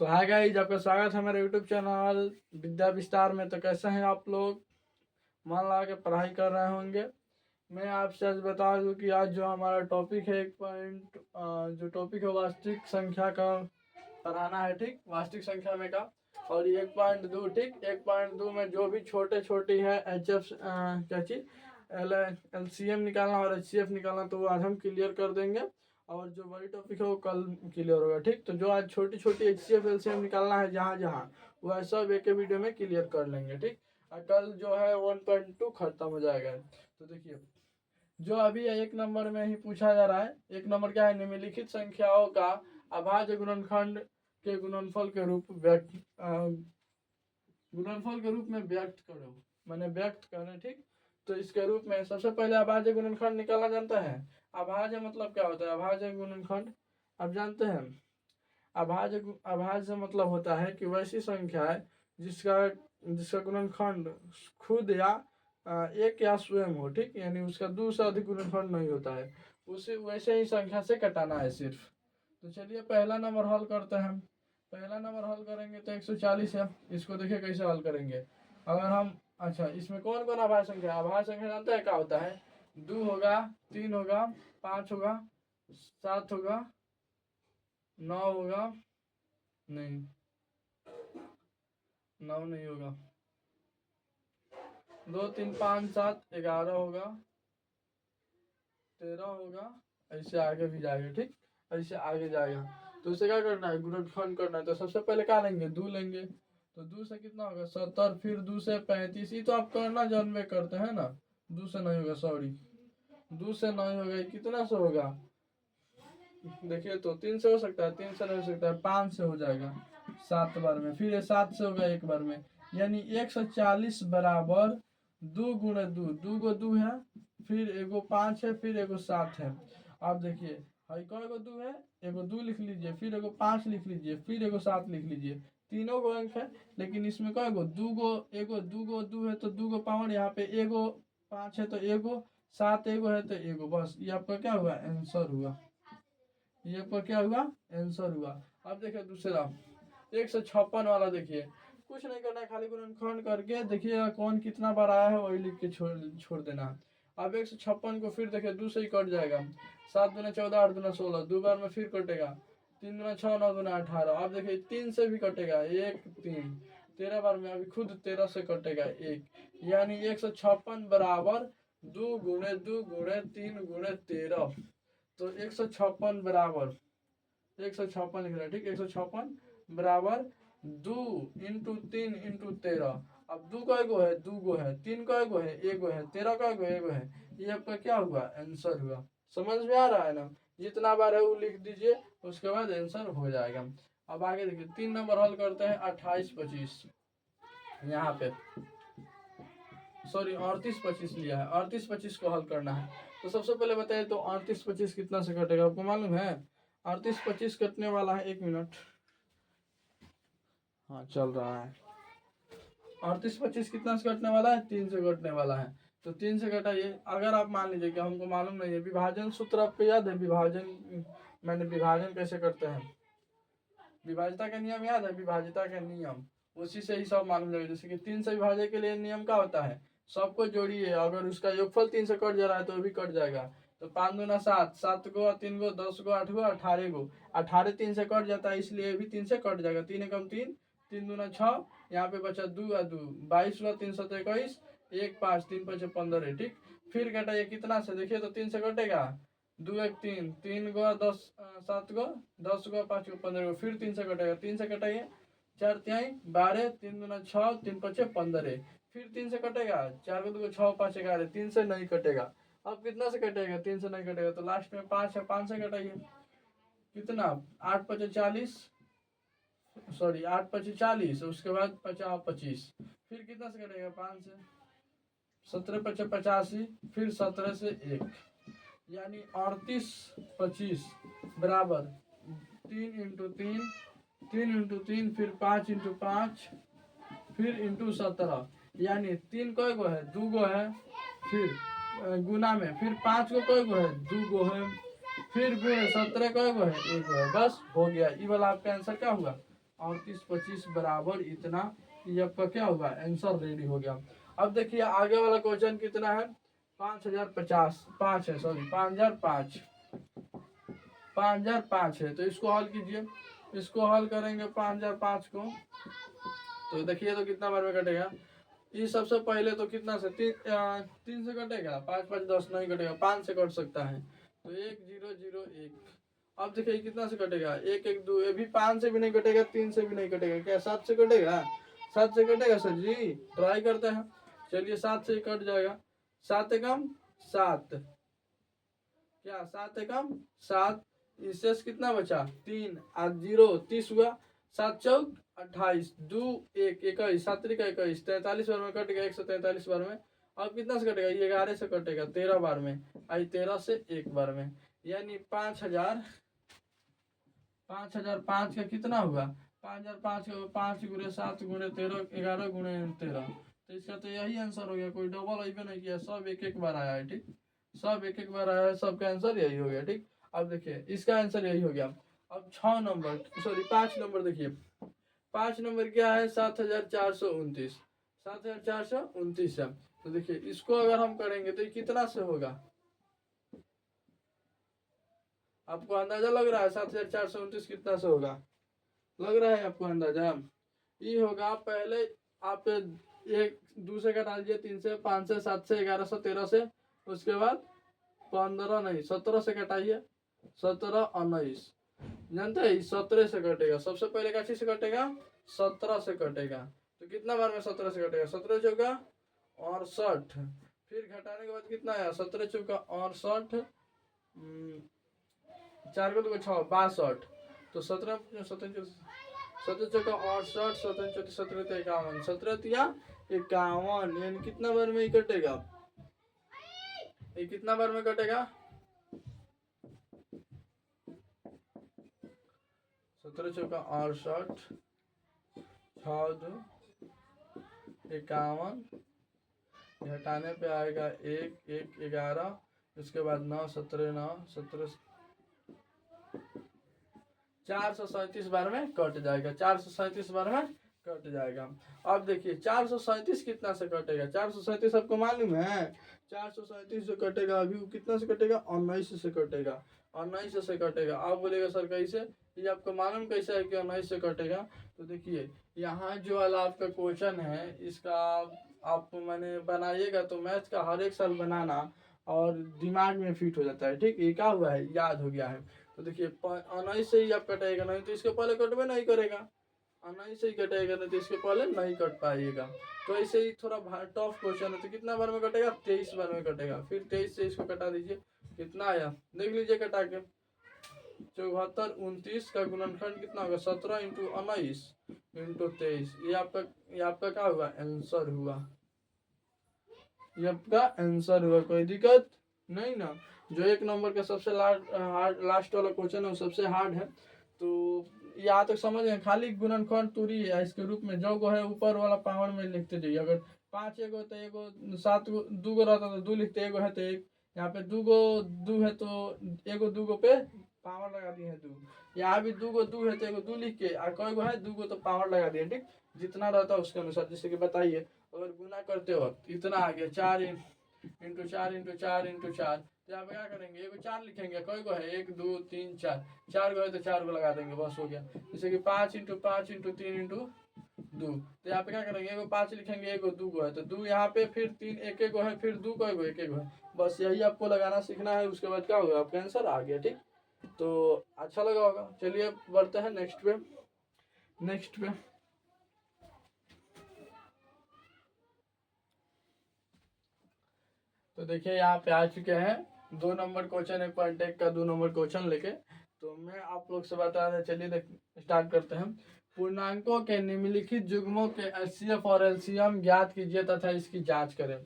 तो hi guys, आपका स्वागत है मेरे यूट्यूब चैनल विद्या विस्तार में। तो कैसे हैं आप लोग? मन लगा के पढ़ाई कर रहे होंगे। मैं आपसे आज बता दूं कि आज जो हमारा टॉपिक है जो टॉपिक है वास्तविक संख्या का पढ़ाना है, ठीक। वास्तविक संख्या में का और 1.2, ठीक। 1.2 में जो भी छोटे छोटी है एच एफ क्या चीज LCM निकालना और HCF निकालना, तो वो आज हम क्लियर कर देंगे। और जो बड़ी टॉपिक है वो कल क्लियर होगा, ठीक। तो जो आज छोटी छोटी HCF LCM निकालना है जहाँ जहाँ, वह सब एक वीडियो में क्लियर कर लेंगे, ठीक। और कल जो है 1.2 खत्म हो जाएगा। तो देखिए, जो अभी एक नंबर में ही पूछा जा रहा है। एक नंबर क्या है? निम्नलिखित संख्याओं का अभाज्य गुणनखंड के गुणनफल के रूप में व्यक्त करो, मैंने व्यक्त करें, ठीक। तो इसके रूप में सबसे पहले अभाज्य गुणनखंड निकालना जानता है। अभाज्य मतलब क्या होता है? अभाज्य गुणनखंड आप जानते हैं? अभाज्य मतलब होता है कि वैसी संख्या है जिसका जिसका गुणनखंड खुद या एक या स्वयं हो, ठीक। यानी उसका 2 से अधिक गुणनखंड नहीं होता है, उसे वैसे ही संख्या से कटाना है सिर्फ। तो चलिए पहला नंबर हल करते हैं। पहला नंबर हल करेंगे तो 140 है। इसको देखिए कैसे हल करेंगे। अगर हम अच्छा, इसमें कौन कौन अभाज्य संख्या? अभाज्य संख्या जानते हैं क्या होता है? 2 होगा, 3 होगा, 5 होगा, 7 होगा, 9 होगा, नहीं 9 नहीं होगा, 2 3 5 7 11 होगा, 13 होगा, ऐसे आगे भी जाएगा, ठीक। ऐसे आगे जाएगा। तो उसे क्या करना है? गुणनखंड करना है। तो सबसे पहले क्या लेंगे? 2 लेंगे। तो 2 से कितना होगा? 70। फिर 2 से 35। ये तो आप करना जन्म करते हैं ना। 2 से नहीं होगा, सॉरी, 2 से नहीं होगा। कितना से होगा? देखिए, तो 3 से हो सकता है, 3 से नहीं हो सकता है, 5 से हो जाएगा 7 बार में। फिर ये 7 से होगा एक बार में, यानी 140 बराबर 2 गुणे 2। 2 को 2 है, फिर एगो 5 है, फिर एगो 7 है। अब देखिए, हई को एगो 2 है, एगो 2 लिख लीजिए, फिर एगो 5 लिख लीजिए, फिर एगो 7 लिख लीजिए। तीनों को अंक है, लेकिन इसमें क्या एगो 2 गो, एगो 2 गो 2 है तो 2 गो पावर यहाँ पे, एगो 5 है तो एगो, 7 एगो है तो एगो, बस ये आपका क्या हुआ? आंसर हुआ। ये पर क्या हुआ? आंसर हुआ। अब देखिए दूसरा 156 वाला। देखिए कुछ नहीं करना है, खाली गुणनखंड करके देखिएगा कौन कितना बार आया है, वही लिख के छोड़ देना है। अब 156 को फिर देखिए 2 से ही कट जाएगा। 7 दूना 14, 8 दूना 16, 2 बार में फिर कटेगा। 3 दूना 6, 9 दूना 18। अब देखिए 3 से भी कटेगा, 1 3, 13 बार में अभी खुद 13 से कटेगा 1, यानी 156 बराबर 2 गुणे 2 गुणे 3 गुणे 13। तो 156 बराबर 156 लिख रहा है, ठीक। 156 बराबर 2 इंटू 3 इंटू 13। अब 2 का एगो है, 2 गो है, 3 का एगो है, एगो है, 13 का एगो एगो है। ये आपका क्या हुआ? आंसर हुआ। समझ में आ रहा है ना? जितना बार है वो लिख दीजिए, उसके बाद आंसर हो जाएगा। अब आगे देखिए 3 नंबर हल करते हैं। 28 25 यहाँ पे, सॉरी 38 25 लिया है। 38 25 को हल करना है। तो सबसे पहले बताइए, तो 38 25 कितना से कटेगा? आपको मालूम है? 38 25 कटने वाला है, 1 मिनट, हाँ चल रहा है। 38 25 कितना से कटने वाला है? 3 से कटने वाला है। तो 3 से कटाइए। अगर आप मान लीजिए कि हमको मालूम नहीं है, विभाजन सूत्र आपको याद है? मैंने विभाजन कैसे करते हैं? विभाजिता का नियम याद है? विभाजिता का नियम, उसी से ही सब मालूम लगे। जैसे कि 3 से विभाजन के लिए नियम क्या होता है? सबको जोड़िए, अगर उसका योगफल 3 से कट जा रहा है तो भी कट जाएगा। तो 5 दूना 7, 7 गो 3 गो 10 गो 8 गो 18 गो, 18 3 से कट जाता है, इसलिए भी 3 से कट जाएगा। 3 एकम 3, 3 दूना 6, यहाँ पे बचा 2 आ 2 22 हुआ, 3 7 21, 1 5 3 5 15, ठीक। फिर कटाइए कितना से? देखिए तो 3 से कटेगा, 2 1 3, 3 गो 10, 7 गो 10 गो 5 गो 15 गो, फिर 3 से कटेगा। 3 से कटाइए, 4 तिहाई 12, 3 दूना 6, 3 5 15, फिर 3 से कटेगा। 4 को 2 6 5 11, 3 से नहीं कटेगा। अब कितना से कटेगा? 3 से नहीं कटेगा, तो लास्ट में 5 है, 5 से कटाइए। कितना? 8 5 40, सॉरी 8 5 40, उसके बाद 50 25, फिर कितना से कटेगा? 5 से। 17 5 85, फिर 17 से 1, यानी 38 25 बराबर 3 इंटू 3, 3 इंटू 3, फिर 5 इंटू 5, फिर इंटू 17, यानी 3 कै गो है? 2 गो है। फिर गुना में, फिर 5 गो कै गो है? 2 गो है। फिर गुणे 17 कै गो है? 1 गो है। बस हो गया। ये वाला आपका आंसर क्या हुआ? और 30 25 बराबर इतना। ये आपका क्या होगा, आंसर रेडी हो गया। अब देखिए आगे वाला क्वेश्चन कितना है, 5050 5 है, सॉरी 5005, 5005 है। तो इसको हल कीजिए, इसको हल करेंगे 5005 को, तो देखिए तो कितना बार में कटेगा। ये सबसे पहले तो कितना से 3 से कटेगा, 5 5 10 नहीं कटेगा, 5 से कट सकता है, तो 1 0 0 1। अब देखिए कितना से कटेगा, 1 1 2, ये भी 5 से भी नहीं कटेगा, 3 से भी नहीं कटेगा, क्या 7 से कटेगा, 7 से कटेगा सर जी, ट्राई करते हैं। चलिए 7 से कट जाएगा, 7 एकम 7, क्या 7 एकम 7, इससे कितना बचा 3, आज 0 30 हुआ, 7 चौक 28, 2 1 21, 7 3 21, 43 बार में कट गया, 143 बार में। अब कितना से कटेगा, ये 11 से कटेगा 13 बार में, आई 13 से 1 बार में, यानी 5000, 5005 का कितना हुआ, 5005 का 5 गुणे 7 गुणे 13 11 गुणे 13, तो इसका तो यही आंसर हो गया, कोई डबल अभी नहीं किया, सब एक एक बार आया है, ठीक, सब एक एक बार आया है, सबका आंसर यही हो गया, ठीक। अब देखिए इसका आंसर यही हो गया। अब 6 नंबर, सॉरी 5 नंबर देखिए, 5 नंबर क्या है, 7429, 7429 है। तो देखिए इसको अगर हम करेंगे तो ये कितना से होगा, आपको अंदाजा लग रहा है 7429 कितना से होगा, लग रहा है आपको अंदाजा। ये होगा, पहले आप 1 2 से घटा लीजिए, 3 से 5 से 7 से 11 से 13 से, उसके बाद 15 नहीं 17 से घटाइए, 17 और 19, जानते हैं 17 से कटेगा, सबसे पहले का से कटेगा 17 से कटेगा, तो कितना बार में 17 से कटेगा, 17 चौका 68, फिर घटाने के बाद कितना आया, 17 चौका 68, 4 को 2 6 62, तो 17 17 चौका 68, 17 चौकी 17 51, 17 51, यानी कितना बार में ही कटेगा, ये कितना बार में कटेगा, 17 चौका 68, 6 2 51, घटाने पे आएगा 1 1 11, उसके बाद 9 17 9 17, 437 बार में कट जाएगा, 437 बार में कट जाएगा। अब देखिए 437 कितना से कटेगा, 437 आपको मालूम है, 437 जो कटेगा अभी वो कितना से कटेगा, 19 से कटेगा, 19 से कटेगा। आप बोलेगा सर कैसे, ये आपको मालूम कैसे है कि 19 से कटेगा, तो देखिए यहाँ जो वाला आपका क्वेश्चन है इसका आप मैंने बनाइएगा तो मैथ का हर एक साल बनाना और दिमाग में फिट हो जाता है, ठीक, ये क्या हुआ है, याद हो गया है। तो देखिए 19 से ही आप कटेगा, नहीं तो इसके पहले कटवे नहीं करेगा, 19 से ही कटेगा, नहीं तो इसके पहले नहीं कट पाइएगा। तो ऐसे ही थोड़ा टफ क्वेश्चन है, तो कितना बार में कटेगा, 23 बार में कटेगा, फिर 23 से इसको कटा दीजिए, कितना आया देख लीजिए कटा के, 74 29 का गुणनखंड कितना होगा, 17 इंटू 19 इंटू 23, ये आपका क्या हुआ, आंसर हुआ, ये आपका आंसर हुआ, कोई दिक्कत नहीं ना। जो 1 नंबर का सबसे लास्ट वाला क्वेश्चन है वो सबसे हार्ड है, तो यहाँ तक समझ गए, खाली गुणनखंड तुरी है, इसके रूप में जो गो है ऊपर वाला पावर में लिखते जाइए, अगर 5 एगो तो एगो, 7 गो 2 गो रहता तो 2 लिखते, एगो है तो 1, यहाँ पे 2 गो 2 है तो एगो 2 गो पे पावर लगा दिए हैं 2, यहाँ भी 2 गो 2 है तो एगो 2 लिख के, और कोई गो है 2 गो तो पावर लगा दिए, ठीक, जितना रहता है उसके अनुसार। जैसे कि बताइए अगर गुना करते वक्त इतना आ गया, 4 इंटू 4 इंटू 4 इंटू 4, तो यहाँ पे क्या करेंगे, एगो 4 लिखेंगे, कोई को है 1 2 3 4, 4 गो है तो 4 को लगा देंगे, बस हो गया। जैसे कि 5 इंटू 5 इंटू 3 इंटू 2, तो यहाँ पे क्या करेंगे, एगो 5 लिखेंगे, एगो 2 गो है तो 2 यहाँ पे, फिर 3 एक एक गो है, फिर 2 को एक एक गो है, बस यही आपको लगाना सीखना है, उसके बाद क्या होगा, आपका आंसर आ गया, ठीक। तो अच्छा लगा होगा, चलिए बढ़ते हैं नेक्स्ट पे। तो देखिए यहाँ पे आ चुके हैं 2 नंबर क्वेश्चन, 1.1 का 2 नंबर क्वेश्चन लेके, तो मैं आप लोग से बता रहे, चलिए स्टार्ट करते हैं। पूर्णांकों के निम्नलिखित युग्मों के HCF और LCM ज्ञात कीजिए तथा इसकी जांच करें।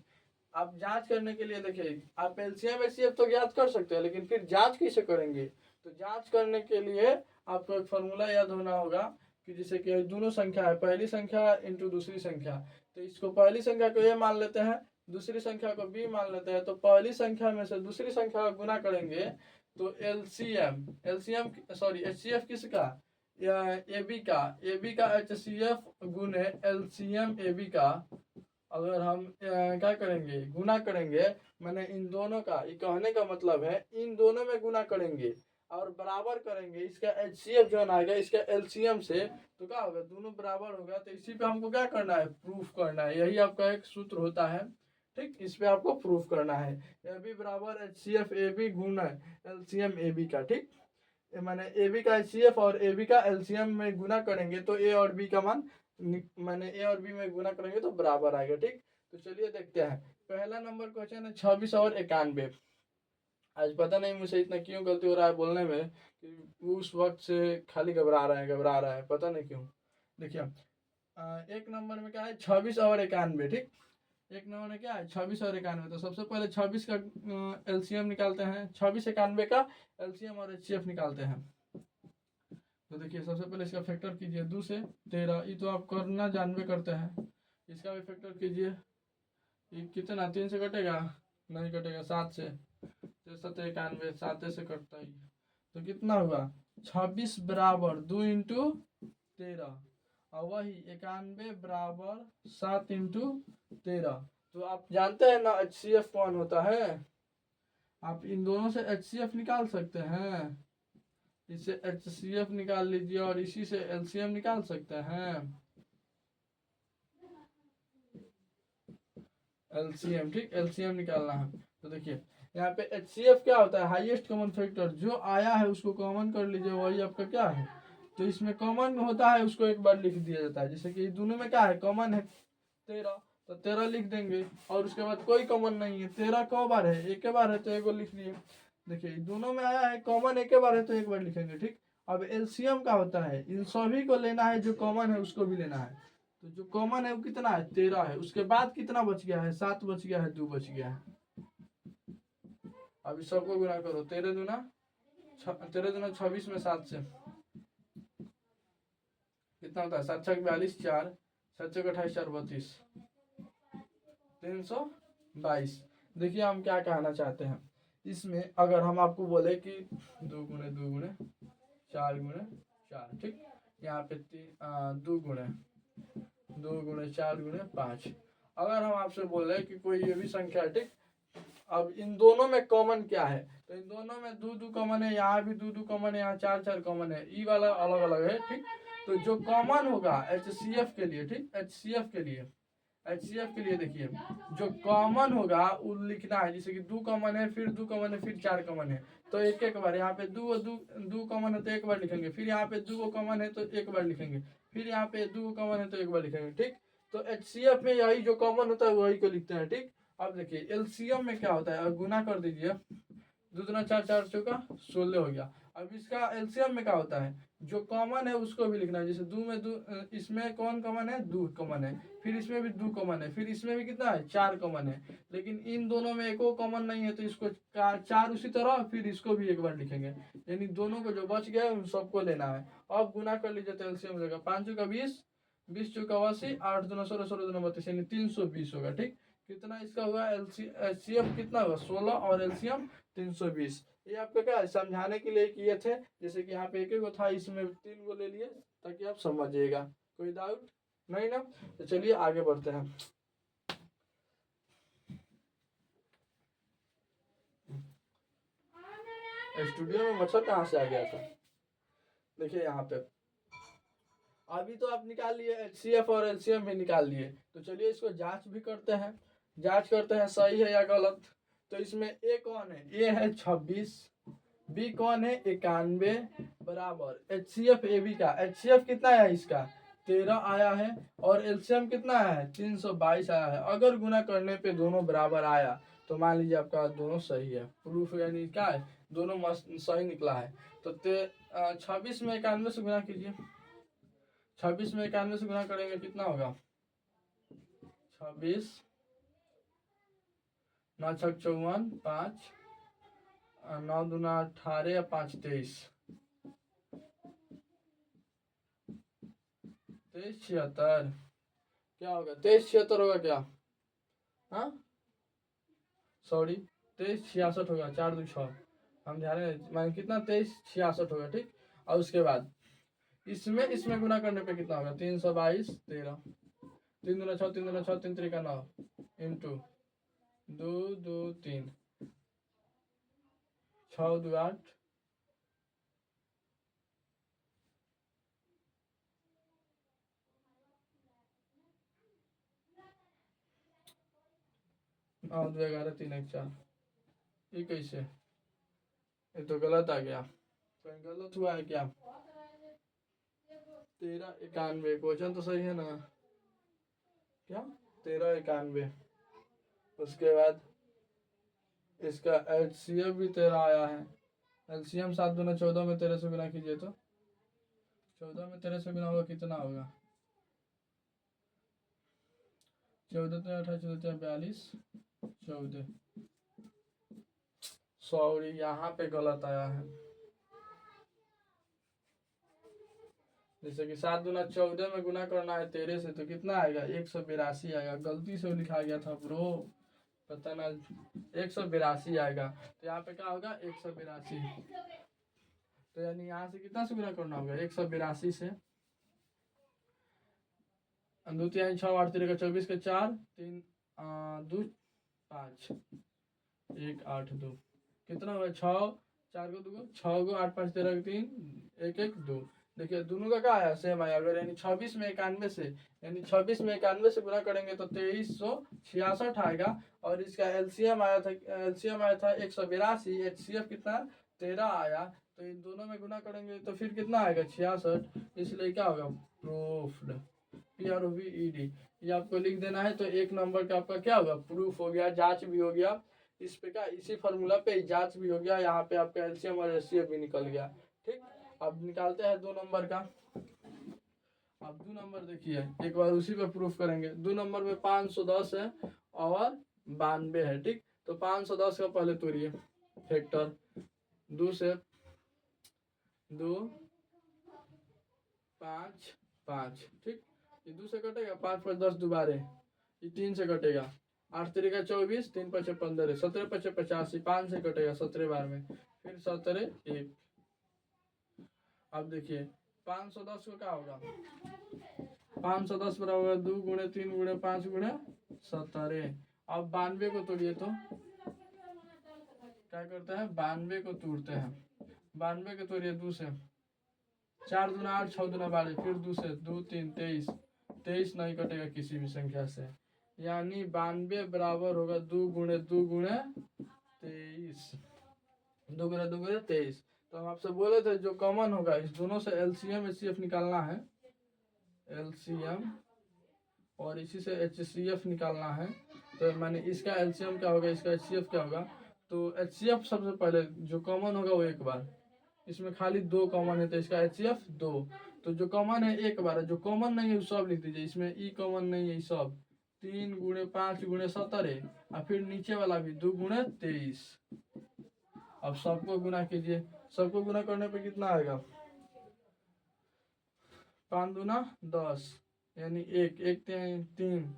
आप जांच करने के लिए देखिए, आप LCM HCF तो ज्ञात कर सकते हैं, लेकिन फिर जांच कैसे करेंगे, तो जांच करने के लिए आपको एक फॉर्मूला याद होना होगा कि जैसे कि दोनों संख्या है, पहली संख्या इंटू दूसरी संख्या, तो इसको पहली संख्या को A मान लेते हैं, दूसरी संख्या को B मान लेते हैं, तो पहली संख्या में से दूसरी संख्या का गुना करेंगे तो HCF किसका, ए बी का HCF गुने LCM ए बी का अगर हम क्या करेंगे, गुना करेंगे, मैंने इन दोनों का, ये कहने का मतलब है इन दोनों में गुना करेंगे और बराबर करेंगे इसका HCF जो आ गया इसका LCM से, तो क्या होगा, दोनों बराबर होगा। तो इसी पे हमको क्या करना है, प्रूफ करना है। यही आपका एक सूत्र होता है, ठीक, इस पे आपको प्रूफ करना है। ए बी बराबर HCF ए बी गुना LCM ए बी का, ठीक, मैंने ए बी का HCF और ए बी का LCM में गुना करेंगे तो ए और बी का मान, मैंने ए और बी में गुना करेंगे तो बराबर आएगा, ठीक। तो चलिए देखते हैं, पहला नंबर क्वेश्चन है 26 और 91। आज पता नहीं मुझे इतना क्यों गलती हो रहा है बोलने में, कि उस वक्त से खाली घबरा रहा है, पता नहीं क्यों। देखिए एक नंबर में क्या है, 26 और 91, ठीक। एक नंबर में क्या है, 26 और 91। तो सबसे पहले 26 का LCM निकालते हैं, 26 91 का LCM और HCF निकालते हैं। तो देखिए सबसे पहले इसका फैक्टर कीजिए, 2 से 13, ये तो आप करना जानवे करते हैं। इसका भी फैक्टर कीजिए, ये कितना, 3 से कटेगा, नहीं कटेगा, 7 से, 7 91, 7 से कटता ही, तो कितना हुआ, 26 बराबर 2 इंटू 13, और वही 91 बराबर 7 इंटू 13। तो आप जानते हैं ना HCF कौन होता है, आप इन दोनों से HCF निकाल सकते हैं, इससे HCF निकाल लीजिए और इसी से LCM निकाल सकते हैं, LCM, ठीक, LCM निकालना है। तो देखिए यहाँ पे HCF क्या होता है, हाईएस्ट कॉमन फैक्टर, जो आया है उसको कॉमन कर लीजिए, वही आपका क्या है। तो इसमें कॉमन में होता है उसको एक बार लिख दिया जाता है, जैसे कि दोनों में क्या है, कॉमन है 13, तो 13 लिख देंगे, और उसके बाद कोई कॉमन नहीं है, 13 कौ बार है, एक बार है तो एक बार लिख लिए। देखिए दोनों में आया है कॉमन, एक बार है तो एक बार लिखेंगे, ठीक। अब LCM का होता है, इन सभी को लेना है, जो कॉमन है उसको भी लेना है। तो जो कॉमन है वो कितना है, 13 है, उसके बाद कितना बच गया है, 7 बच गया है, 2 बच गया है। अब इस सबको गुना करो, 13 दूना 26 में 7 से कितना होता है, 7 छक 42, 4 7 छक 28, 4 32, 322। देखिए हम क्या कहना चाहते हैं इसमें, अगर हम आपको बोले कि 2 गुणे 2 गुणे 4 गुणे 4, ठीक, यहाँ पे 2 गुणे 2 गुणे 4 गुणे 5, अगर हम आपसे बोले कि कोई ये भी संख्या है, ठीक, अब इन दोनों में कॉमन क्या है, तो इन दोनों में 2 2 कॉमन है, यहाँ भी 2 2 कॉमन है, यहाँ 4 4 कॉमन है, ई वाला अलग अलग है, ठीक। तो जो कॉमन होगा HCF के लिए, ठीक, HCF के लिए देखिए जो कॉमन होगा वो लिखना है, जैसे कि 2 कॉमन है, फिर 2 कॉमन है, फिर 4 कॉमन है, तो एक एक बार यहाँ पे 2 कॉमन है तो एक बार लिखेंगे, फिर यहाँ पे 2 कॉमन है तो एक बार लिखेंगे, फिर यहाँ पे 2 कॉमन है तो एक बार लिखेंगे, ठीक। तो HCF में यही जो कॉमन होता है वही को लिखते हैं, ठीक। अब देखिए LCM में क्या होता है, अब गुना कर दीजिए, 2 दूना 4 4 चौका 16 हो गया। अब इसका LCM में क्या होता है, जो कॉमन है उसको भी लिखना है, जैसे 2 में 2, इसमें कौन कॉमन है, 2 कॉमन है, फिर इसमें भी 2 कॉमन है, फिर इसमें भी कितना है, 4 कॉमन है, लेकिन इन दोनों में एको कॉमन नहीं है, तो इसको 4 उसी तरह, फिर इसको भी एक बार लिखेंगे, यानी दोनों को जो बच गया उन सबको लेना है। अब गुना कर लीजिए तो LCM हो जाएगा, 5 चौका 20, 20 चौका 80, 8 दूना 16, 16 दूना 32, यानी 320 होगा, ठीक। कितना इसका हुआ, HCF कितना हुआ 16 और LCM 320। ये आपका क्या है, समझाने के लिए किए थे, जैसे कि यहाँ पे एक एक था, इसमें 3 को ले लिए ताकि आप समझिएगा। कोई डाउट नहीं ना, तो चलिए आगे बढ़ते हैं। स्टूडियो में मच्छर कहाँ से आ गया था, देखिए यहाँ पे अभी तो आप निकाल लिए, HCF और LCM भी निकाल लिए, तो चलिए इसको जांच भी करते हैं सही है या गलत। तो इसमें ए कौन है, ए है 26, बी कौन है 91, बराबर HCF ए बी का, HCF कितना है इसका 13 आया है, और LCM कितना है 322 आया है। अगर गुना करने पे दोनों बराबर आया तो मान लीजिए आपका दोनों सही है, प्रूफ यानी क्या है, दोनों सही निकला है। तो 26 में 91 से गुना कीजिए, 26 में 91 से गुना करेंगे कितना होगा, 26 9 छक 54, 5 9 दूना 18 या 5 23, 23 76, क्या होगा 23 76 होगा क्या, हाँ सॉरी 23 66 होगा, 4 2 6, हम ध्यान में मान कितना 23 66 होगा, ठीक। और उसके बाद इसमें इसमें गुना करने पे कितना होगा 322 13, 3 दूना 6, 3 दूना 6, 3 3 9 इंटू 2 2 3, 6 2 8, और 2 11 3 1 4। ये कैसे, ये तो गलत आ गया, कहीं गलत हुआ है क्या? 1391, क्वेश्चन तो सही है ना? क्या 1391? उसके बाद इसका एचसीएफ भी 13 आया है। एलसीएम 7 दूना 14 में 13 से गुना कीजिए तो 14 में 13 से गुना होगा कितना होगा? 14 3 18 14 42 14। सॉरी, यहाँ पे गलत आया है। जैसे कि 7 दूना 14 में गुना करना है 13 से तो कितना आएगा? 182 आएगा। गलती से लिखा गया था ब्रो, पता ना, 182 आएगा। तो यहाँ पे क्या होगा? 182। तो यानी यहाँ से कितना से गुना करना होगा? 182 से। 2 3 6 8 3 24 के 4 3 2 5 1 8 2 कितना होगा? 6 4 को 2 6 को 8 5 13 3 1 1 2। देखिए दोनों का क्या आया? सेम आया। अगर यानी 26 में 91 से, यानी 26 में 91 से गुना करेंगे तो 2366 आएगा। और इसका एलसीएम आया था 182। एचसीएफ कितना? 13 आया। तो इन दोनों में गुना करेंगे तो फिर कितना आएगा? 66। इसलिए क्या होगा? प्रूफ्ड। PROVED ये आपको लिख देना है। तो 1 नंबर का आपका क्या होगा? प्रूफ हो गया, जांच भी हो गया। इस पे क्या, इसी फॉर्मूला पे जांच भी हो गया। यहाँ पे आपका एलसीएम और एचसीएफ भी निकल गया। ठीक, अब निकालते हैं 2 नंबर का। अब 2 नंबर देखिए, एक बार उसी पे प्रूफ करेंगे। 2 नंबर में 510 है और 92 है। ठीक, तो 510 का पहले तोड़िए फैक्टर। 2 से 2 5 5। ठीक, ये 2 से कटेगा, 5 5 10 दोबारे, ये 3 से कटेगा, 8 3 का 24, 3 5 15, 17 5 85, 5 से कटेगा 17 बार में, फिर 17 1। अब देखिए 510 को क्या होगा? 510 बराबर 2 गुणे 3 गुणे 5 गुणे 17। अब 92 को तोड़िए तो क्या करते हैं? 92 को तोड़ते हैं। 92 को तोड़िए 2 से, 4 दूना 8 6 दूना 12, फिर 2 से 2 3 23, 23 नहीं कटेगा किसी भी संख्या से। यानी 92 बराबर होगा 2 गुणे 2 गुणे 23, 2 गुणे 2 गुणे 23। तो हम आपसे बोले थे जो कॉमन होगा इस दोनों से एलसीएम एचसीएफ निकालना है, एलसीएम और इसी से एचसीएफ निकालना है। तो मैंने इसका एलसीएम क्या होगा, इसका एचसीएफ क्या होगा? तो एचसीएफ सबसे पहले जो कॉमन होगा वो एक बार, इसमें खाली 2 कॉमन है तो इसका एचसीएफ 2। तो जो कॉमन है एक बार है, जो कॉमन नहीं है वो सब लिख दीजिए। इसमें ई कॉमन नहीं है, सब 3 गुणे 5 गुणे 17 और फिर नीचे वाला भी 2 गुणे 23। अब सबको गुना कीजिए, सबको गुना करने पे कितना आएगा? 5 दूना 10, यानी 1 1 3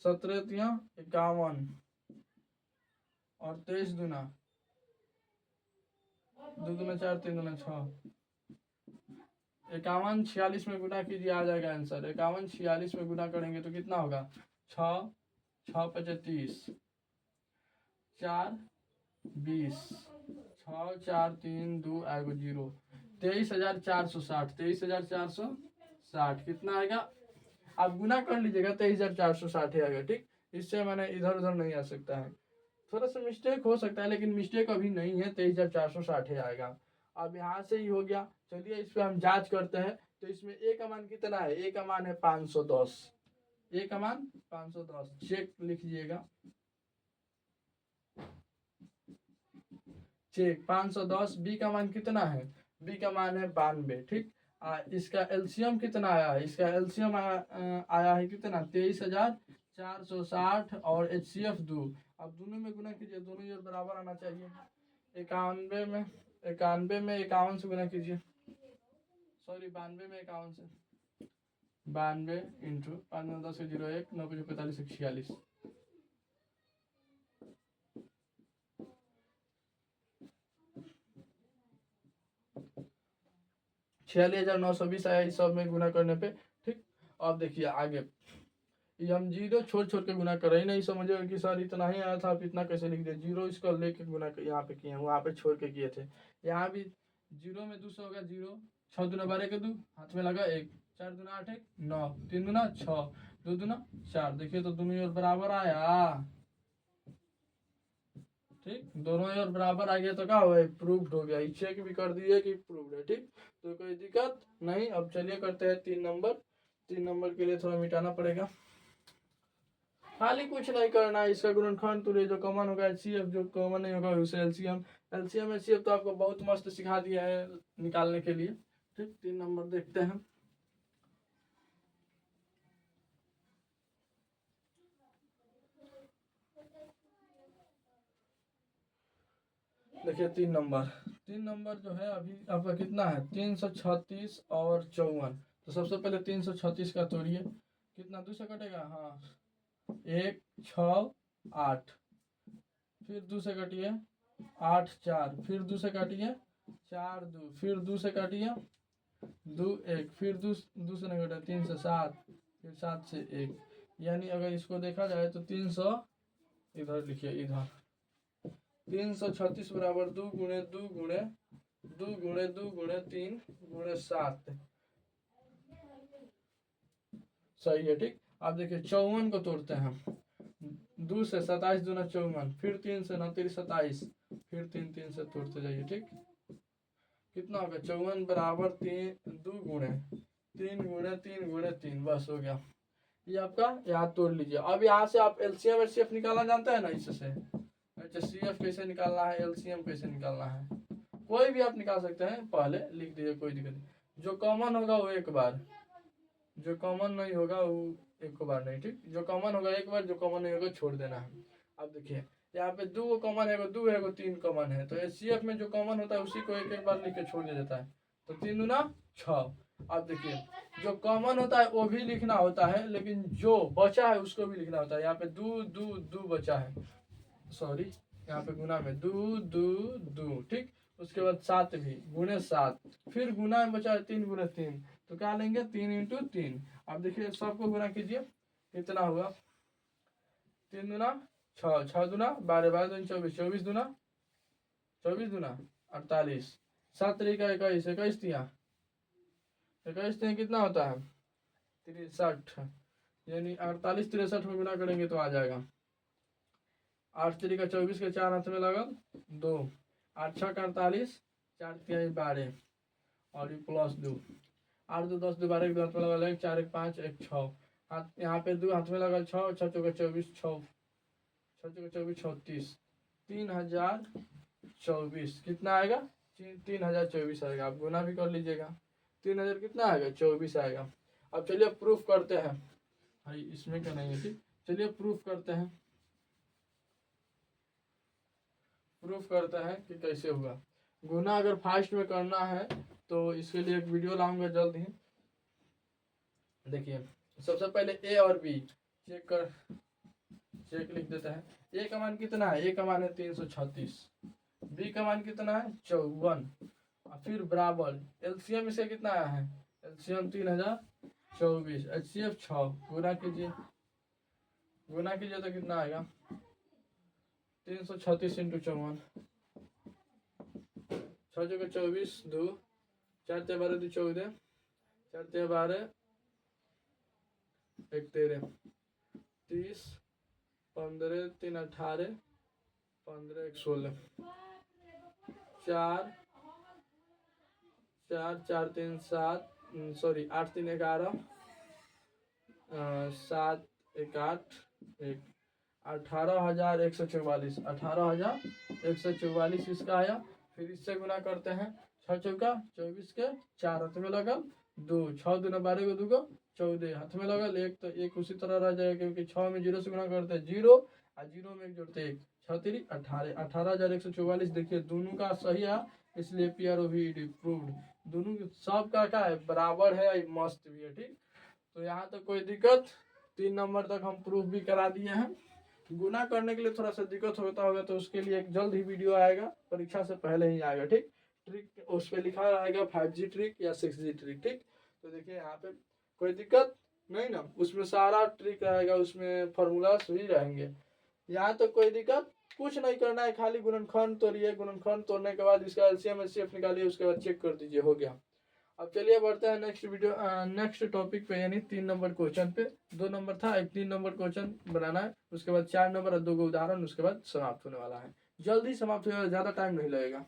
17 3 51 और 23 दूना 2 दूना 4 3 दूना 6, 51 46 में गुना कीजिए, आ जाएगा आंसर। 51 46 में गुना करेंगे तो कितना होगा? 6 6 25 4 20, 6 4 3 2 आएगा 0, 23,460, 23,460 कितना आएगा? आप गुना कर लीजिएगा, 23,460 आएगा। ठीक, इससे मैंने इधर उधर नहीं आ सकता है, थोड़ा सा मिस्टेक हो सकता है लेकिन मिस्टेक अभी नहीं है, 23,460 आएगा। अब यहाँ से ही हो गया। चलिए इस पर हम जांच करते हैं। तो इसमें ए का मान कितना है? ए का मान है 510, ए का मान 510, चेक लिखिएगा, चेक 510। बी का मान कितना है? बी का मान है 92। ठीक, इसका एलसीएम कितना आया है? इसका एलसीएम आया है कितना? 23,460 और एचसीएफ 2। अब दोनों में गुना कीजिए, दोनों ये बराबर आना चाहिए। 91 में 51 से गुना कीजिए, सॉरी 92 में 51 से, 92 इंटू 5 10 0 1 9 45 46। 46,920 आया इस सब में गुना करने पे। ठीक, अब देखिए आगे ये हम जीरो छोड़ छोड़ के गुना कर रहे हैं, नहीं समझे कि सर इतना ही आया था आप इतना कैसे लिख दिए, जीरो इसको लेके गुना यहाँ पे किए हैं, वहाँ पे छोड़ के किए थे। यहाँ भी जीरो में 200 होगा, जीरो 6 दूना 12 के 2 हाथ में लगा 1, 4 दूना 8 1 9, 3 दूना 6, 2 दूना 4। देखिए तो दोनों ओर बराबर आया। ठीक, दोनों ओर बराबर आ गया तो क्या हुआ, प्रूव्ड हो गया। चेक भी कर दिए कि प्रूव्ड है। ठीक, तो कोई दिक्कत नहीं। अब चलिए करते हैं 3 नंबर। 3 नंबर के लिए थोड़ा मिटाना पड़ेगा, खाली कुछ नहीं करना है। इसका गुणनखंड तुल्य जो कॉमन होगा एचसीएफ, जो कॉमन नहीं होगा उसे एलसीएम। एलसीएम एचसीएफ तो आपको बहुत मस्त सिखा दिया है निकालने के लिए। ठीक, 3 नंबर देखते हैं। देखिए 3 नंबर, 3 नंबर जो है अभी आपका कितना है 336 और 54। तो सबसे पहले 336 का तोड़िए, कितना 2 से कटेगा, हाँ 1 6 8, फिर 2 से कटिए 8 4, फिर 2 से काटिए 4 2, फिर 2 से काटिए 2 1, फिर 2 से नहीं कटा 3 से 7, फिर 7 से 1। यानी अगर इसको देखा जाए तो 300, इधर लिखिए इधर 336 बराबर 2 गुणे 2 गुणे 2 गुणे 2 गुणे 3 गुणे 7, सही है। ठीक, अब देखिए 54 को तोड़ते हैं हम। 2 से 27 दूना 54, फिर 3 से 9 27, फिर 3 3 से तोड़ते जाइए। ठीक, कितना होगा 54 बराबर 3 2 गुणे 3 गुणे 3 गुणे 3, बस हो गया। ये आपका याद तोड़ लीजिए। अब यहाँ से आप एलसीएम एचसीएफ निकालना जानते हैं ना, इससे एचसीएफ कैसे निकालना है, एलसीएम कैसे निकालना है, कोई भी आप निकाल सकते हैं। पहले लिख दीजिए, कोई दिक्कत नहीं। जो कॉमन होगा वो एक बार, जो कॉमन नहीं होगा वो एक बार नहीं। ठीक, जो कॉमन होगा एक बार, जो कॉमन नहीं होगा छोड़ देना है। अब देखिए यहाँ पे 2 कॉमन है, 2 है, 3 कॉमन है, तो एचसीएफ में जो कॉमन होता है उसी को एक एक बार लिख के छोड़ दिया जाता है। तो 3 दूना 6। अब देखिए जो कॉमन होता है वो भी लिखना होता है, लेकिन जो बचा है उसको भी लिखना होता है। यहाँ पे 2 2 2 बचा है, सॉरी यहाँ पे गुना में 2 2 2। ठीक, उसके बाद 7 भी गुणे 7, फिर गुना में बचा है 3 गुणे 3, तो क्या लेंगे 3 इंटू 3। अब देखिए सबको गुना कीजिए, कितना हुआ 3 दूना 6, 6 दूना 12, 12 दूना 24, 24 दूना 24 दूना 48, 7 तरीका 21, 21 दिया 21 दिया कितना होता है 63, यानी 48 63 में गुना करेंगे तो आ जाएगा 8 तरीका 24 के 4 हाथ में लगल 2, 8 6 का 48, 4 3 12 और ये प्लस 2, 8 2 10 2 12 के हाथ में लगल 1 4 1 5 1 6, हाथ यहाँ पे 2 हाथ में लगल 6 6 चौका 24 6 6 चौका 24 36, 3024 कितना आएगा 3024 आएगा। आप गुना भी कर लीजिएगा, 3000 कितना आएगा 24 आएगा। अब चलिए प्रूफ करते हैं, भाई इसमें क्या नहीं है। ठीक, चलिए प्रूफ करते हैं, प्रूफ करते हैं कि कैसे हुआ। गुना अगर फास्ट में करना है तो इसके लिए एक वीडियो लाऊंगा जल्द ही। देखिए सबसे पहले ए और बी चेक लिख देते हैं। ए का मान कितना है, ए का मान है 336, बी का मान कितना है 54, फिर बराबर एलसीएम इसे कितना आया है, एलसीएम 3024, एचसीएफ 6, गुना कीजिए, गुना कीजिए तो कितना आएगा 336 इंटू 54, 6 चौके 24 2, 4 12 2 14, 4 12 1 13, 30, 15 3 18, 15 1 16, 4 4 4 3 7, सॉरी 8 3 11, 7 1 8 1, 18,144, 18,144 इसका आया। फिर इससे गुना करते हैं 6 चौका 24 के 4 हाथ में लगल 2, 6 दूना 12 को 2 को 14 हाथ में लगल 1, तो 1 उसी तरह रह जाएगा क्योंकि 6 में 0 से गुना करते हैं 0 और 0 में 1 जोड़ते 1, 6 3 18, 18,144। देखिए दोनों का सही है, इसलिए पीआरओवी प्रूव्ड। दोनों सब का क्या है बराबर है, मस्त भी है। ठीक, तो यहाँ तक कोई दिक्कत, 3 नंबर तक हम प्रूफ भी करा दिए हैं। गुना करने के लिए थोड़ा सा दिक्कत होता होगा तो उसके लिए एक जल्द ही वीडियो आएगा, परीक्षा से पहले ही आएगा। ठीक। ट्रिक उस पर लिखा रहेगा 5G ट्रिक या 6G ट्रिक, ठीक। तो देखिए यहाँ पे कोई दिक्कत नहीं ना, उसमें सारा ट्रिक रहेगा, उसमें फॉर्मूलास भी रहेंगे। यहाँ तो कोई दिक्कत कुछ नहीं करना है, खाली गुणनखंड तोड़िए, गुणनखंड तोड़ने के बाद इसका एलसीएम एचसीएफ निकालिए, उसके बाद चेक कर दीजिए, हो गया। अब चलिए बढ़ते हैं नेक्स्ट टॉपिक पे, यानी 3 नंबर क्वेश्चन पे। 2 नंबर था, एक 3 नंबर क्वेश्चन बनाना है, उसके बाद 4 नंबर और 2 उदाहरण, उसके बाद समाप्त होने वाला है, जल्दी समाप्त होगा, ज्यादा टाइम नहीं लगेगा।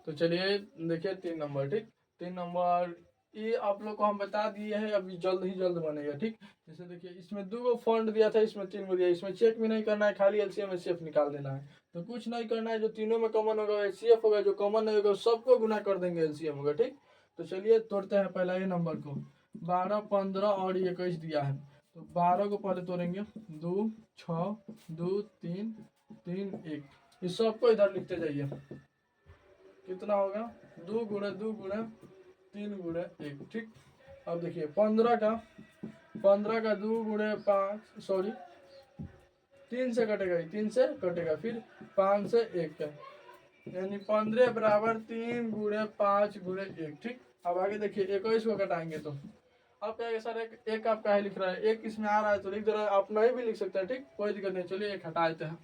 तो चलिए देखिए 3 नंबर, ठीक। 3 नंबर ये आप लोग को हम बता दिए हैं, अभी जल्द ही जल्द बनेगा, ठीक। जैसे देखिए इसमें 2 फंड दिया था, इसमें 3 दिया, इसमें चेक भी नहीं करना है, खाली एलसीएम एचसीएफ निकाल देना है। तो कुछ नहीं करना है, जो तीनों में कॉमन होगा एचसीएफ होगा, जो कॉमन नहीं होगा सबको गुना कर देंगे, एलसीएम होगा, ठीक। तो चलिए तोड़ते हैं पहला ये नंबर को। 12, 15 और 21 दिया है, तो 12 को पहले तोड़ेंगे, 2, 6, 2, 3, 3, 1, इस सबको इधर लिखते जाइए। कितना होगा 2 गुणे 2 गुणे 3 गुणे 1, ठीक। अब देखिए 15 का 2 गुणे 5, सॉरी 3 से कटेगा, 3 से कटेगा, फिर 5 से 1 का, यानी 15 बराबर 3 गुणे 5 गुणे 1, ठीक। अब आगे देखिए 21 को कटाएंगे, तो अब क्या सर एक आपका है लिख रहा है, एक इसमें आ रहा है तो लिख दे रहा है, आप नहीं भी लिख सकते हैं, ठीक, कोई दिक्कत नहीं। चलिए एक हटा देते हैं,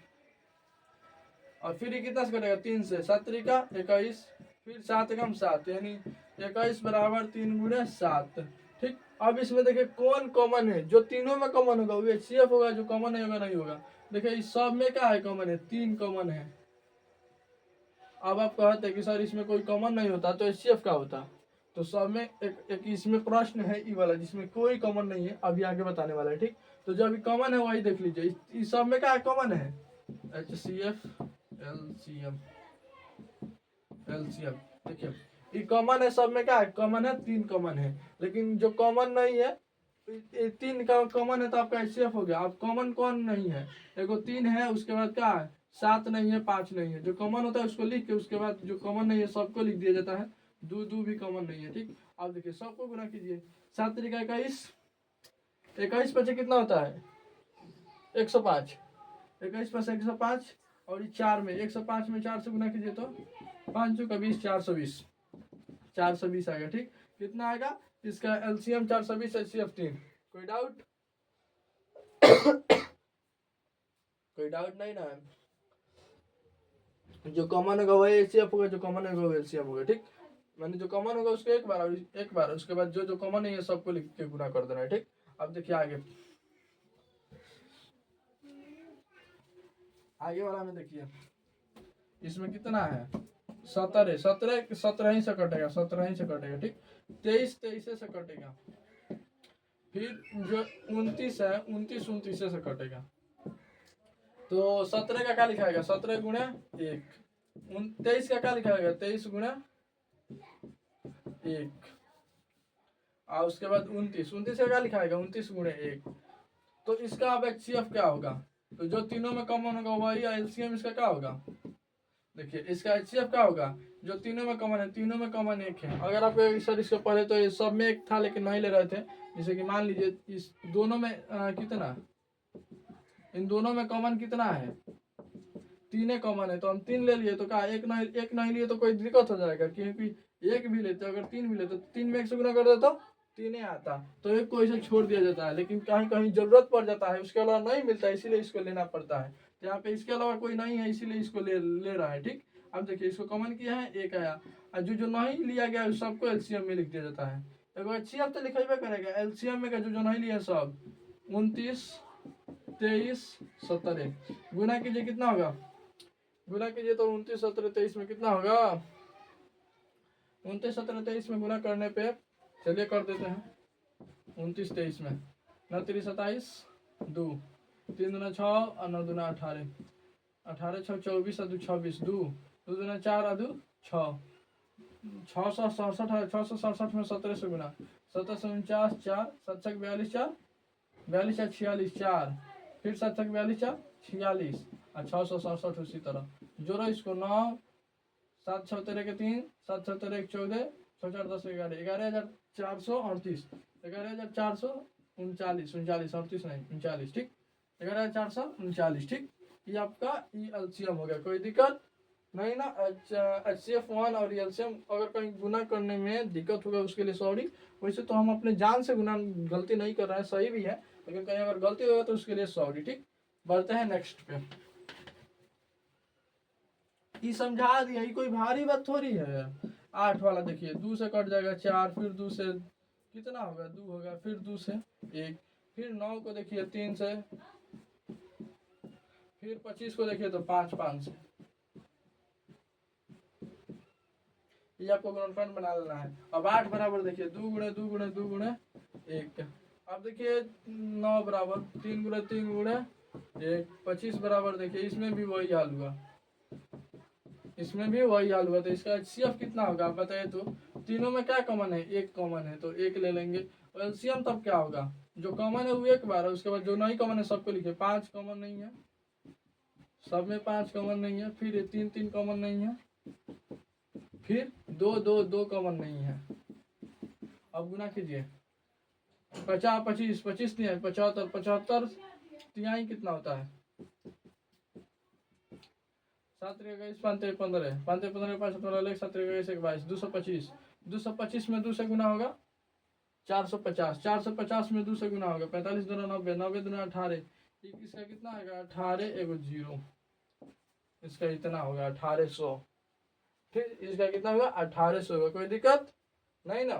और फिर ये कितना से कटेगा 3 से, 7 का 21, फिर 7 कम 7, यानी 21 बराबर 3 गुणे 7, ठीक। अब इसमें देखिए कौन कॉमन है, जो तीनों में कॉमन होगा वो एचसीएफ होगा, जो कॉमन नहीं होगा नहीं होगा। देखिए इस सब में क्या है कॉमन है, 3 कॉमन है। अब आप कहते हैं कि सर इसमें कोई कॉमन नहीं होता तो एचसीएफ का होता, तो सब में एक इसमें प्रश्न है ई वाला जिसमें कोई कॉमन नहीं है, अभी आगे बताने वाला है, ठीक। तो जो अभी कॉमन है वही देख लीजिए, इस सब में क्या कॉमन है, एचसीएफ एलसीएम, एलसीएम देखिए ये कॉमन है, सब में क्या है कॉमन है, 3 कॉमन है। लेकिन जो कॉमन नहीं है, 3 का कॉमन है तो आपका एचसीएफ हो गया। अब कॉमन कौन नहीं है, देखो 3 है, उसके बाद क्या है 7 नहीं है, 5 नहीं है, जो कॉमन होता है उसको लिख के उसके बाद जो कॉमन नहीं है सबको लिख दिया जाता है, 2 भी कॉमन नहीं है, ठीक। अब देखिए सबको गुना कीजिए, 7 का 21, 21 बचे कितना होता है 105, 21 पर 105, और 4 में 105 में 4 से गुना कीजिए तो 5 का 20, 420, 420 आएगा, ठीक। कितना आएगा इसका एलसीएम 420, एचसीएफ 3। कोई डाउट कोई डाउट नहीं ना, जो कॉमन होगा वही एचसीएफ होगा, जो कॉमन होगा वो एलसीएम होगा, ठीक। मैंने जो कॉमन होगा उसको एक बार उसके बाद जो कॉमन नहीं है सबको लिख के गुना कर देना है, ठीक। अब देखिए आगे वाला में देखिए इसमें कितना है 17 17 ही से कटेगा, 17 ही से कटेगा, ठीक। 23 से कटेगा, फिर जो 29 है 29 से कटेगा, तो 17 का क्या लिखाएगा 17 गुणे 1, 23 का क्या लिखाएगा 23 गुणे 1, और उसके बाद 29 का क्या लिखाएगा 29 गुणे 1। तो इसका अब एचसीएफ क्या होगा, तो जो तीनों में कॉमन होगा वही एलसीएम इसका क्या होगा, देखिए इसका एचसीएफ क्या होगा, जो तीनों में कॉमन है, तीनों में कॉमन 1 है। अगर आपको सर इसको पढ़े तो ये सब में 1 था लेकिन नहीं ले रहे थे, जैसे कि मान लीजिए इस दोनों में कितना, इन दोनों में कॉमन कितना है 3 कॉमन है, तो हम 3 ले लिए, तो क्या एक नहीं लिए तो कोई दिक्कत हो जाएगा, क्योंकि 1 भी लेते अगर 3 भी लेते तो 3 में 1 से गुना कर दे तो 3 आता, तो 1 को इसे छोड़ दिया जाता है, लेकिन कहीं कहीं जरूरत पड़ जाता है, उसके अलावा नहीं मिलता है, इसीलिए इसको लेना पड़ता है। तो यहाँ पे इसके अलावा कोई नहीं है इसीलिए इसको ले रहा है, ठीक। अब देखिए इसको कॉमन किया है 1 आया, और जो नहीं लिया गया उस सबको एलसीएम में लिख दिया जाता है। देखो एचसीएम तो लिखेबे करेगा, एलसीएम में का जो नहीं लिया सब 29, 23, 17 गुना कीजिए, कितना होगा गुना कीजिए तो 29, 17, 23 में कितना होगा 29, 17, 23 में गुना करने पे चलिए कर देते हैं 29, 23 में 9 3 27, 2 3 दूना 6 और 9 दूना 18, 18 6 24 और 2 26, 2 2 दूना 4 और 2 6, 667 है, 667 में 17 से गुना, 17 से 49, 4 7 6 42, 4 42 4 46, 4 फिर 7 6 42 4 46 और 667 उसी तरह जोड़ो इसको 9 7 6 13 के 3 7 6 13 14 6 4 10 11 11,438 11,439 39 नहीं 39, ठीक 11,439, ठीक। ये आपका ई एलसीएम हो गया, कोई दिक्कत नहीं ना, HCF1 और एलसीएम अगर कहीं गुना करने में दिक्कत होगा उसके लिए सॉरी। वैसे तो हम अपने जान से गुना गलती नहीं कर रहे हैं, सही भी है, लेकिन कहीं अगर गलती होगा तो उसके लिए सॉरी। ठीक, बढ़ते हैं नेक्स्ट पे। ये समझा दिया, ये कोई भारी बात थोड़ी है। 8 वाला देखिए, 2 से कट जाएगा 4, फिर 2 से कितना होगा 2 होगा, फिर 2 से 1, फिर 9 को देखिए 3 से, फिर 25 को देखिए तो 5 5 से। ये आपको गुणनखंड बना लेना है। अब 8 बराबर देखिए 2 गुणे 2 गुणे 2 गुणे 1। अब देखिए 9 बराबर 3 गुणे 3 गुणे 1। 25 बराबर देखिए इसमें भी वही हाल हुआ, इसमें भी वही हाल हुआ। तो इसका HCF कितना होगा आप बताइए तो। तीनों में क्या कॉमन है, एक कॉमन है तो एक ले लेंगे। और एलसीएम तब क्या होगा, जो कॉमन है वो एक बार है, उसके बाद जो नहीं कॉमन है सबको लिखे। 5 कॉमन नहीं है, सब में 5 कॉमन नहीं है, फिर 3 3 कॉमन नहीं है, फिर 2 2 2 कॉमन नहीं है। अब गुना कीजिए, 50 25 25 नहीं है, 75 75 तिहाई कितना होता है, 7 3 21 5 3 15 5 3 15 5 15 7 3 21 22 225। 225 में 2 से गुना होगा 450। 450 में 2 से गुना होगा 45 दूना 90, 90 दूना 18। इसका कितना आएगा 18 एगो 0, इसका इतना होगा 1800। फिर इसका कितना होगा 1800 होगा। कोई दिक्कत नहीं ना।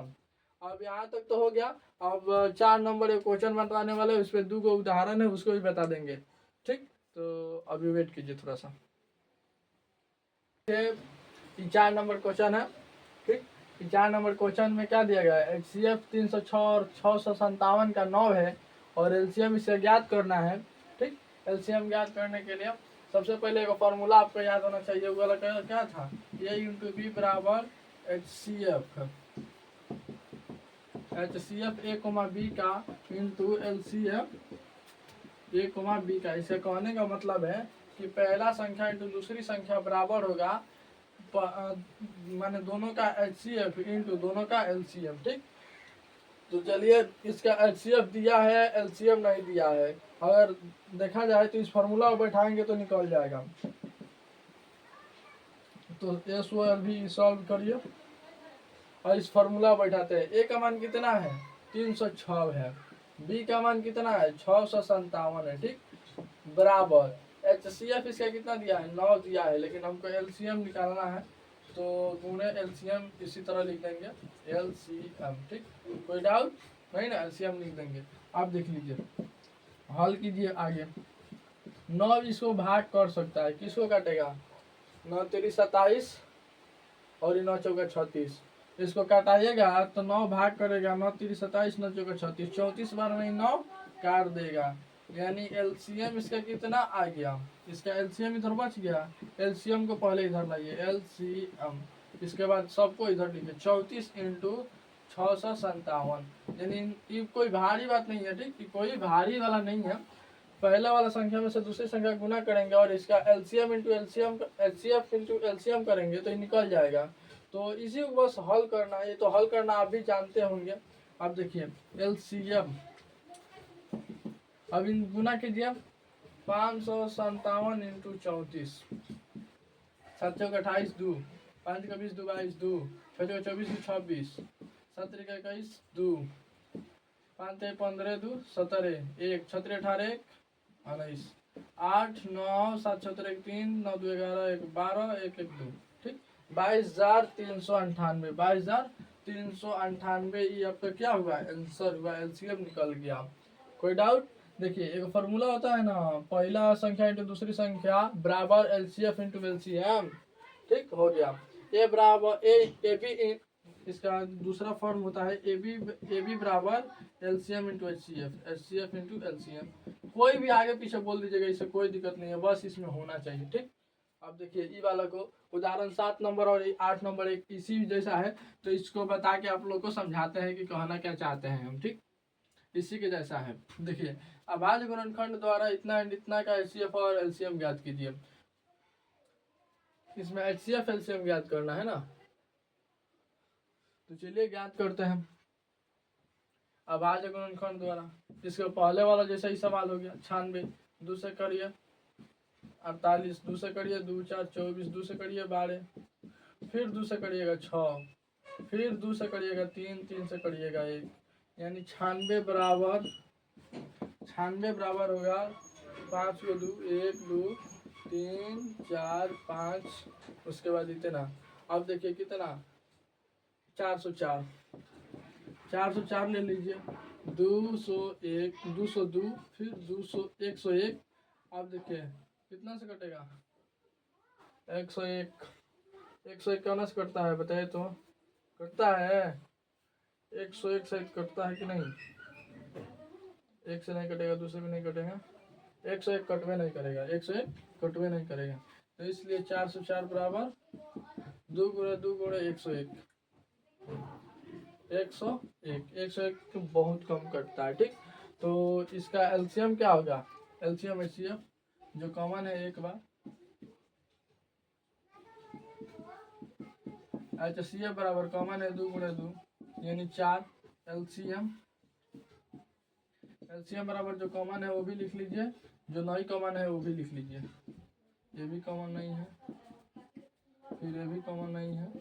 अब यहाँ तक तो हो गया। अब 4 नंबर एक क्वेश्चन बताने वाले, उस पर 2 को उदाहरण है, उसको भी बता देंगे। ठीक, तो अभी वेट कीजिए थोड़ा सा। 4 नंबर क्वेश्चन है। ठीक, 4 नंबर क्वेश्चन में क्या दिया गया है, HCF 306 और 657 का 9 है और एलसीएम इसे ज्ञात करना है। ठीक, एलसीएम ज्ञात करने के लिए सबसे पहले एक फॉर्मूला आपको याद होना चाहिए, वो वाला क्या था, A × B बराबर HCF A, B का इंटू LCM A, B का। इसे कहने का मतलब है कि पहला संख्या इंटू दूसरी संख्या बराबर होगा माने दोनों का HCF इंटू दोनों का LCM। ठीक, तो चलिए इसका HCF दिया है, LCM नहीं दिया है। अगर देखा जाए तो इस फॉर्मूला को बैठाएंगे तो निकल जाएगा। तो SOLV सॉल्व करिए और इस फॉर्मूला बैठाते हैं। A का मान कितना है 306 है, B का मान कितना है 657 है। ठीक, बराबर HCF इसका कितना दिया है 9 दिया है, लेकिन हमको LCM निकालना है तो गुणे LCM इसी तरह लिख देंगे LCM। ठीक, कोई डाउट नहीं ना, LCM लिख देंगे। आप देख लीजिए, हल कीजिए आगे। 9 इसको भाग कर सकता है, किसको काटेगा 9 3 27 और 9 4 36। इसको काटाइएगा तो 9 भाग करेगा, 9 3 27 9 4 36, 34 बार में 9 काट देगा, यानी एलसीएम इसका कितना आ गया, इसका एलसीएम इधर बच गया। एलसीएम को पहले इधर लाइए एलसीएम, इसके बाद सबको इधर लिखिए 34 इंटू 657, यानी ये कोई भारी बात नहीं है। ठीक, कोई भारी वाला नहीं है। पहला वाला संख्या में से दूसरी संख्या गुना करेंगे और इसका LCM into LCM HCF into LCM करेंगे तो ये निकल जाएगा। तो इसी को बस हल करना है, तो हल करना आप भी जानते होंगे। अब देखिए एलसीएम, अब इन गुना कीजिए 557 इंटू 34, 7 चौक 28 2, 5 का 20 2 22 2, 6 चौक 24 26, 7 का 21 2, 5 15 2 17 1, 6 18 1 19, 8 9 7 17 1 3 9 2 11 1 12 1 1 2। ठीक, 22,398, 22,398 ये आपका क्या हुआ आंसर हुआ, एलसीएम निकल गया। कोई डाउट। देखिए एक फॉर्मूला होता है ना, पहला संख्या इंटू दूसरी संख्या बराबर एलसीएफ इंटू एलसीएम। ठीक, हो गया। ए बराबर ए बी, इसका दूसरा फॉर्म होता है ए बी बराबर LCM into HCF, HCF into LCM. कोई भी आगे पीछे बोल दीजिएगा, इससे कोई दिक्कत नहीं है, बस इसमें होना चाहिए। ठीक, अब देखिए ई वाला को उदाहरण 7 नंबर और 8 नंबर एक इसी जैसा है, तो इसको बता के आप लोग को समझाते हैं कि कहना क्या चाहते हैं हम। ठीक, इसी के जैसा है। देखिए अभाज्य गुणनखंड द्वारा इतना एंड इतना का एचसीएफ और एलसीएम ज्ञात कीजिए। इसमें एचसीएफ एलसीएम ज्ञात करना है ना, तो चलिए ज्ञात करते हैं अभाज्य गुणनखंड द्वारा। इसके पहले वाला जैसा ही सवाल हो गया 96, दूसरे करिए 48, 2 से करिए 2 4 24, 2 से करिए 12, फिर 2 से करिएगा 6, फिर 2 से करिएगा 3, 3 से करिएगा 1, यानी 96 बराबर, 96 बराबर होगा 5 को 2, 1 2 3 4 5, उसके बाद इतना। अब देखिए कितना, 404, 404 ले लीजिए, 201, 202, फिर 200, 101। अब देखिए कितना से कटेगा, 101, 101 कौन से कटता है बताइए तो, कटता है 101 से कटता है कि नहीं, एक से नहीं कटेगा, दूसरे भी नहीं कटेगा, 101 कटवे नहीं करेगा, 101 कटवे नहीं करेगा। तो इसलिए 404 बराबर 2 गुणे 2 गुणे 101, 101 तो बहुत कम कटता है। ठीक, तो इसका एलसीएम क्या होगा, एलसीएम एचसीएफ जो कॉमन है एक बार, अच्छा सीएफ बराबर कॉमन है 2 गुणे 2 यानी 4, एलसीएम, एलसीएम बराबर जो कॉमन है वो भी लिख लीजिए, जो नहीं कॉमन है वो भी लिख लीजिए, ये भी कॉमन नहीं है, फिर ये भी कॉमन नहीं है,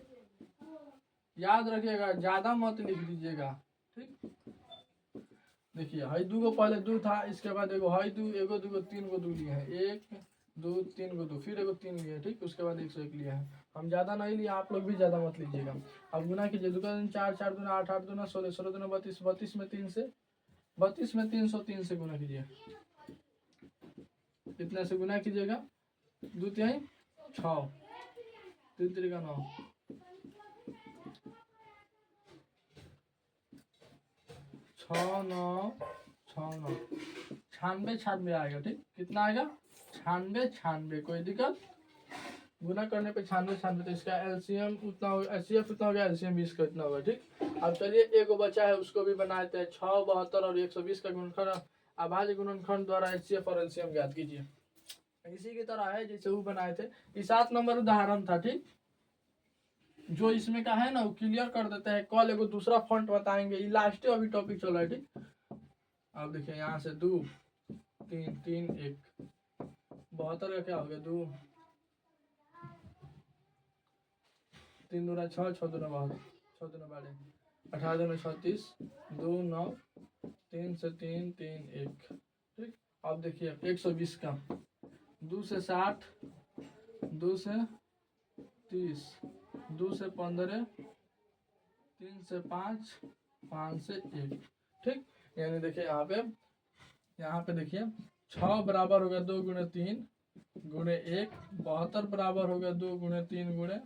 याद रखिएगा ज़्यादा मत लिख दीजिएगा। ठीक, देखिए हाई 2 को पहले 2 था, इसके बाद एगो हाई 2, एगो 2 को 3 को 2 लिए हैं, 1 2 3 को 2, फिर एगो 3 लिए, ठीक, उसके बाद 101 लिया है। हम ज़्यादा नहीं लिए, आप लोग भी ज़्यादा मत लीजिएगा। अब गुना कीजिए, 2 का 4 4 दूना 8 8 दूना 16 16 दूना 32 32 में 3 से 32 में 303 से गुना कीजिए, कितने से गुना कीजिएगा, 2 3 6, 3 3 का 9, 6 9 6 9, 96 96 आएगा। ठीक, कितना आएगा, 96 96, कोई दिक्कत, गुना करने पे 96 96, तो इसका एलसीएम उतना होगा, एचसीएफ उतना होगा, एलसीएम भी इसका इतना होगा। ठीक, अब चलिए एगो बचा है उसको भी बनाते हैं, 6 72 और 120 का गुणनखंड, अभाज्य गुणनखंड द्वारा एचसीएफ और एलसीएम ज्ञात कीजिए। इसी की तरह है जैसे वो बनाए थे, ये 7 नंबर उदाहरण था। ठीक, जो इसमें का है ना वो क्लियर कर देते हैं, कल एगो दूसरा फॉन्ट बताएंगे, ये लास्ट अभी टॉपिक चल रहा है। ठीक, अब देखिए यहाँ से 2 3 3 1, 72 का क्या हो गया, 2 3 दूना 6 6 दूना 12 6 दूना 12 18 दूना 36 2 9 3 से 3 3 1। ठीक, अब देखिए 120 का, 2 से 60, 2 से 30, 2 से 15, 3 से 5, 5 से 1। ठीक, यानी देखिए यहाँ पे देखिए 6 बराबर होगा 2 गुणे 3 गुणे 1, 72 बराबर होगा 2 गुणे 3 गुणे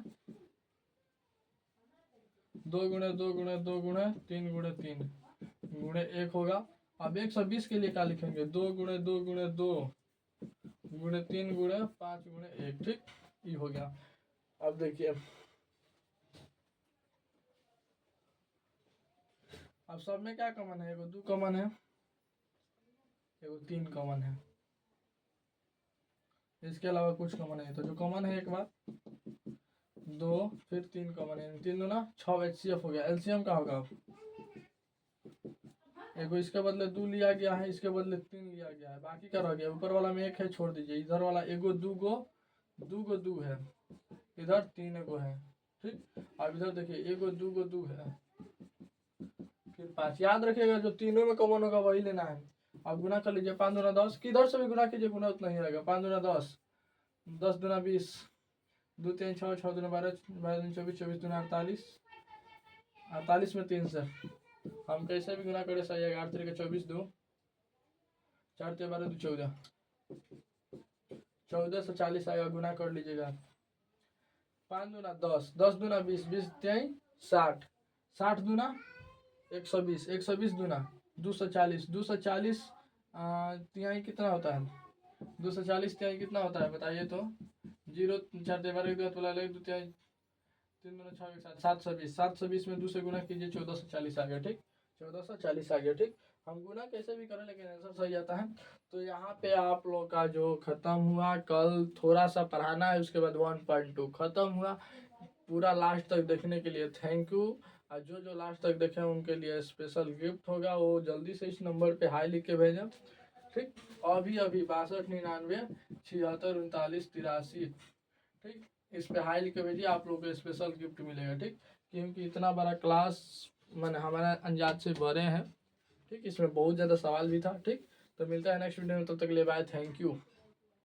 2 गुणे 2 गुणे 2 गुणे 3 गुणे 3 गुणे 1 होगा। अब 120 के लिए क्या लिखेंगे, 2 गुणे 2 गुणे 2 गुणे 3 गुणे 5 गुणे 1। ठीक, ये हो गया। अब देखिए अब सब में क्या कॉमन है, एगो 2 कॉमन है, एगो 3 कॉमन है, इसके अलावा कुछ कॉमन है, तो जो कॉमन है एक बार 2 फिर 3 कॉमन है, 3 दूना 6 एचसीएफ हो गया। एलसीएम का होगा, एगो इसके बदले 2 लिया गया है, इसके बदले 3 लिया गया है, बाकी का रह गया, ऊपर वाला में 1 है छोड़ दीजिए, इधर वाला एगो 2 है, इधर 3 एगो है। ठीक, अब इधर देखिए एगो 2 है, फिर 5, याद रखिएगा जो तीनों में कॉमन होगा वही लेना है। अब गुना कर लीजिए, 5 दूना 10, किधर से भी गुना कीजिए गुना उतना ही रहेगा, 5 दूना 10, 10 दूना 20, 2 3 6 6 दूना 12 12 दूना 24 24 दूना 48, 48 में 3 से हम कैसे भी गुना करें सही है, 8 3 24 2 4 3 12 2 14, 14 से 40 आएगा, गुना कर लीजिएगा, 5 दूना 10, 10 दूना 20, 20 3 60, 60 दूना 120, 120 दूना 240, 240 तिहाई कितना होता है, 240 तिहाई कितना होता है बताइए तो, 0 4 12 एक 2 वाला 1 2 तिहाई 3 दूना 6 1 720, 720 में 2 से गुना कीजिए, 1440 आ गया। ठीक, 1440 आ गया। ठीक, हम गुना कैसे भी करें लेकिन आंसर सही आता है। तो यहाँ पे आप लोग का जो खत्म हुआ, कल थोड़ा सा पढ़ाना है, उसके बाद 1.2 खत्म हुआ। पूरा लास्ट तक देखने के लिए थैंक यू, और जो लास्ट तक देखे उनके लिए स्पेशल गिफ्ट होगा, वो जल्दी से इस नंबर पे हाई लिख के भेजें। ठीक। और अभी 6299 76 39 83, ठीक। इस पे हाई लिख के भेजिए, आप लोग को स्पेशल गिफ्ट मिलेगा, ठीक। क्योंकि इतना बड़ा क्लास मैंने हमारा अंजाद से भरे हैं, ठीक। इसमें बहुत ज़्यादा सवाल भी था, ठीक। तो मिलता है नेक्स्ट वीडियो में, तब तक के लिए बाय, थैंक यू।